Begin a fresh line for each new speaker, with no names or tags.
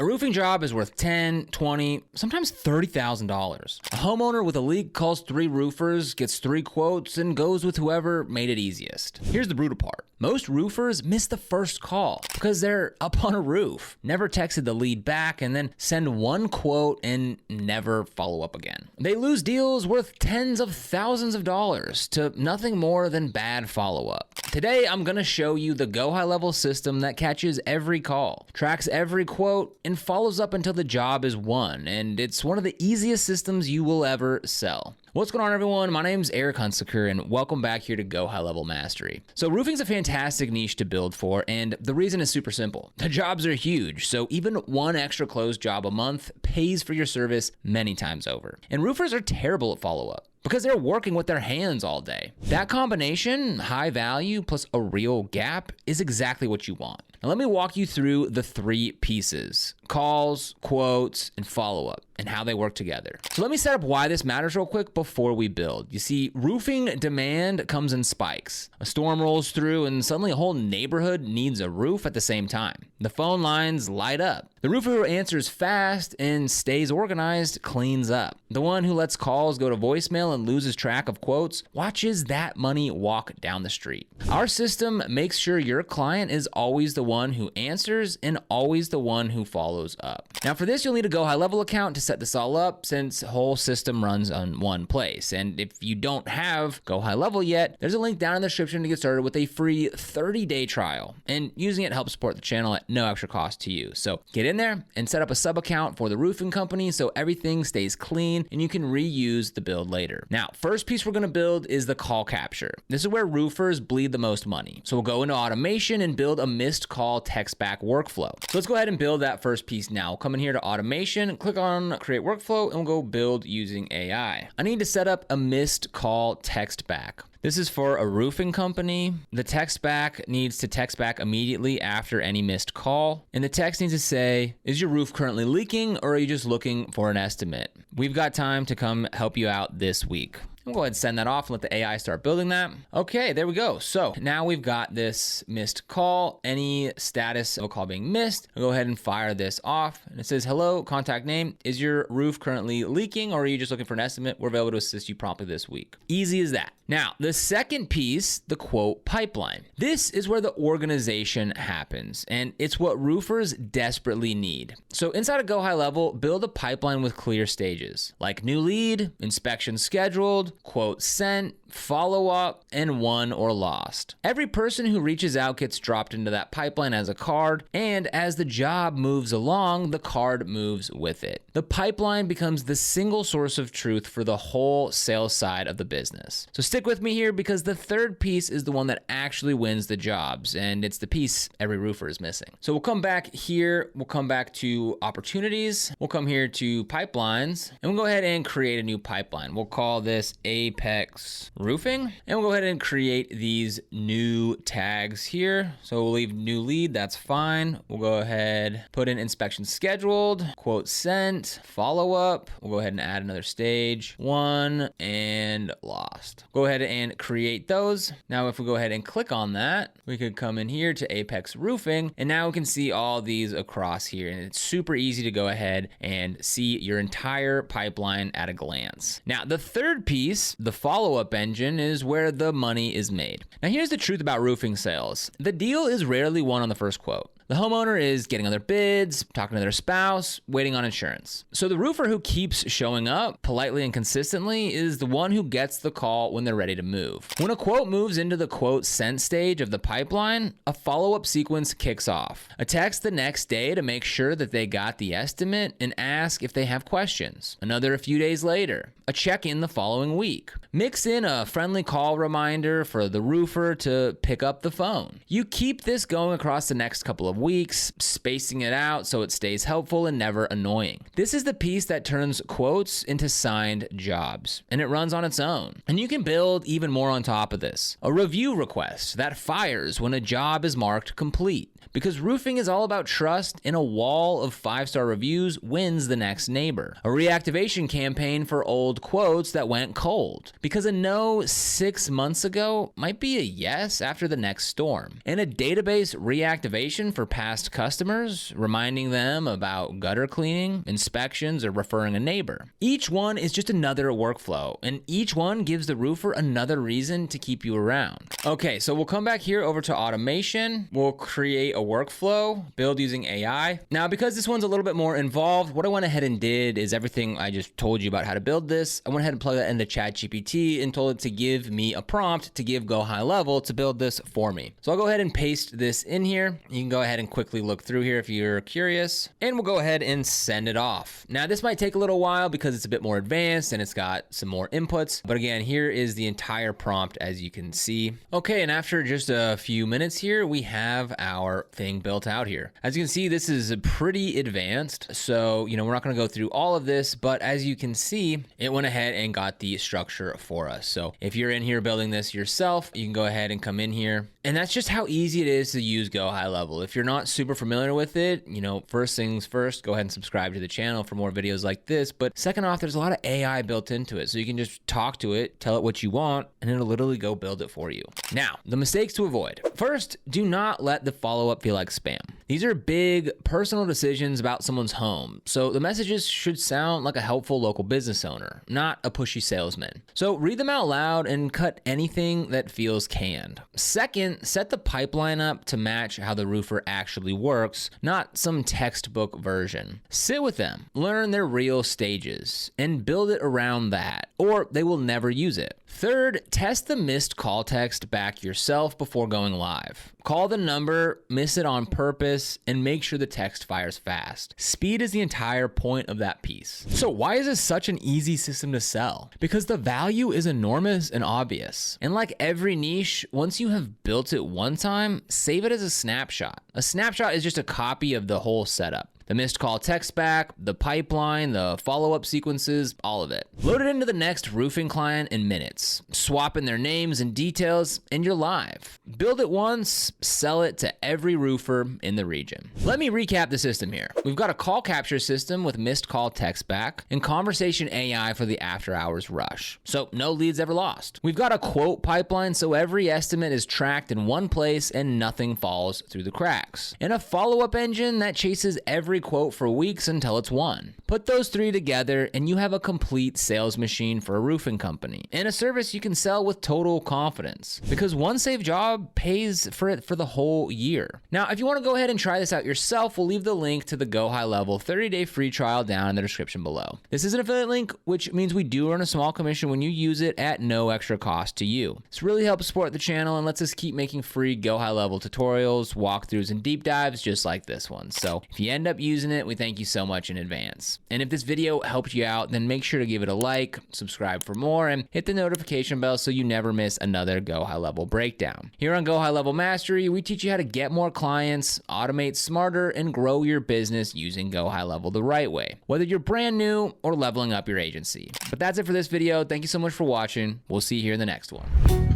A roofing job is worth $10, $20, sometimes $30,000. A homeowner with a leak calls 3 roofers, gets 3 quotes, and goes with whoever made it easiest. Here's the brutal part. Most roofers miss the first call because they're up on a roof, never texted the lead back, and then send 1 quote and never follow up again. They lose deals worth tens of thousands of dollars to nothing more than bad follow-up. Today, I'm gonna show you the GoHighLevel system that catches every call, tracks every quote, and follows up until the job is won, and it's one of the easiest systems you will ever sell. What's going on, everyone? My name's Eric Hunsaker, and welcome back here to GoHighLevel Mastery. So roofing's a fantastic niche to build for, and the reason is super simple. The jobs are huge, so even 1 extra closed job a month pays for your service many times over. And roofers are terrible at follow-up because they're working with their hands all day. That combination, high value plus a real gap, is exactly what you want. Now let me walk you through the 3 pieces: calls, quotes, and follow-up, and how they work together. So let me set up why this matters real quick before we build. You see, roofing demand comes in spikes. A storm rolls through and suddenly a whole neighborhood needs a roof at the same time. The phone lines light up. The roofer who answers fast and stays organized cleans up. The one who lets calls go to voicemail and loses track of quotes watches that money walk down the street. Our system makes sure your client is always the one who answers and always the one who follows up. Now for this, you'll need a GoHighLevel account to set this all up, since the whole system runs on one place. And if you don't have GoHighLevel yet, there's a link down in the description to get started with a free 30-day trial. And using it helps support the channel at no extra cost to you. So get in there and set up a sub account for the roofing company so everything stays clean and you can reuse the build later. Now, first piece we're gonna build is the call capture. This is where roofers bleed the most money. So we'll go into automation and build a missed call text back workflow. So let's go ahead and build that first piece now. We'll come in here to automation, click on create workflow, and we'll go build using AI. I need to set up a missed call text back. This is for a roofing company. The text back needs to text back immediately after any missed call. And the text needs to say, is your roof currently leaking, or are you just looking for an estimate? We've got time to come help you out this week. We'll go ahead and send that off and let the AI start building that. Okay, there we go. So now we've got this missed call, any status of a call being missed. I'll go ahead and fire this off. And it says, hello, contact name. Is your roof currently leaking, or are you just looking for an estimate? We're available to assist you promptly this week. Easy as that. Now, the second piece, the quote pipeline. This is where the organization happens, and it's what roofers desperately need. So inside of GoHighLevel, build a pipeline with clear stages, like new lead, inspection scheduled, quote sent, follow-up, and won or lost. Every person who reaches out gets dropped into that pipeline as a card, and as the job moves along, the card moves with it. The pipeline becomes the single source of truth for the whole sales side of the business. So stick with me here, because the third piece is the one that actually wins the jobs, and it's the piece every roofer is missing. So we'll come back here, we'll come back to opportunities, we'll come here to pipelines, and we'll go ahead and create a new pipeline. We'll call this Apex Roofing, and we'll go ahead and create these new tags here. So we'll leave new lead, that's fine. We'll go ahead, put in inspection scheduled, quote sent, follow up. We'll go ahead and add another stage, won and lost. Go ahead and create those. Now if we go ahead and click on that, we could come in here to Apex Roofing, and now we can see all these across here, and it's super easy to go ahead and see your entire pipeline at a glance. Now the third piece, the follow-up engine, is where the money is made. Now here's the truth about roofing sales. The deal is rarely won on the first quote. The homeowner is getting other bids, talking to their spouse, waiting on insurance. So the roofer who keeps showing up politely and consistently is the one who gets the call when they're ready to move. When a quote moves into the quote sent stage of the pipeline, a follow-up sequence kicks off. A text the next day to make sure that they got the estimate and ask if they have questions. Another a few days later. A check-in the following week. Mix in a friendly call reminder for the roofer to pick up the phone. You keep this going across the next couple of weeks, spacing it out so it stays helpful and never annoying. This is the piece that turns quotes into signed jobs, and it runs on its own. And you can build even more on top of this. A review request that fires when a job is marked complete. Because roofing is all about trust, and a wall of 5-star reviews wins the next neighbor. A reactivation campaign for old old quotes that went cold, because a no 6 months ago might be a yes after the next storm. And a database reactivation for past customers, reminding them about gutter cleaning, inspections, or referring a neighbor. Each one is just another workflow, and each one gives the roofer another reason to keep you around. Okay, so we'll come back here over to automation. We'll create a workflow, build using AI. Now, because this one's a little bit more involved, what I went ahead and did is everything I just told you about how to build this. I went ahead and plugged that into ChatGPT and told it to give me a prompt to give GoHighLevel to build this for me. So I'll go ahead and paste this in here. You can go ahead and quickly look through here if you're curious, and we'll go ahead and send it off. Now, this might take a little while because it's a bit more advanced and it's got some more inputs, but again, here is the entire prompt as you can see. Okay, and after just a few minutes here, we have our thing built out here. As you can see, this is pretty advanced, so we're not going to go through all of this, but as you can see, it went ahead and got the structure for us. So if you're in here building this yourself, you can go ahead and come in here, and that's just how easy it is to use GoHighLevel. If you're not super familiar with it, first things first, go ahead and subscribe to the channel for more videos like this. But second off, there's a lot of AI built into it, so you can just talk to it, tell it what you want, and it'll literally go build it for you. Now, the mistakes to avoid. First, do not let the follow-up feel like spam. These are big personal decisions about someone's home, so the messages should sound like a helpful local business owner, not a pushy salesman. So read them out loud and cut anything that feels canned. Second, set the pipeline up to match how the roofer actually works, not some textbook version. Sit with them, learn their real stages, and build it around that, or they will never use it. Third, test the missed call text back yourself before going live. Call the number, miss it on purpose, and make sure the text fires fast. Speed is the entire point of that piece. So why is this such an easy system to sell? Because the value is enormous and obvious. And like every niche, once you have built it one time, save it as a snapshot. A snapshot is just a copy of the whole setup. The missed call text back, the pipeline, the follow-up sequences, all of it. Load it into the next roofing client in minutes. Swap in their names and details, and you're live. Build it once, sell it to every roofer in the region. Let me recap the system here. We've got a call capture system with missed call text back and conversation AI for the after hours rush. So no leads ever lost. We've got a quote pipeline so every estimate is tracked in one place and nothing falls through the cracks. And a follow-up engine that chases every quote for weeks until it's won. Put those three together and you have a complete sales machine for a roofing company and a service you can sell with total confidence, because one saved job pays for it for the whole year. Now, if you want to go ahead and try this out yourself, we'll leave the link to the GoHighLevel 30-day free trial down in the description below. This is an affiliate link, which means we do earn a small commission when you use it at no extra cost to you. This really helps support the channel and lets us keep making free GoHighLevel tutorials, walkthroughs, and deep dives just like this one. So if you end up using it, we thank you so much in advance. And if this video helped you out, then make sure to give it a like, subscribe for more, and hit the notification bell so you never miss another GoHighLevel breakdown. Here on GoHighLevel Mastery, we teach you how to get more clients, automate smarter, and grow your business using GoHighLevel the right way, whether you're brand new or leveling up your agency. But that's it for this video. Thank you so much for watching. We'll see you here in the next one.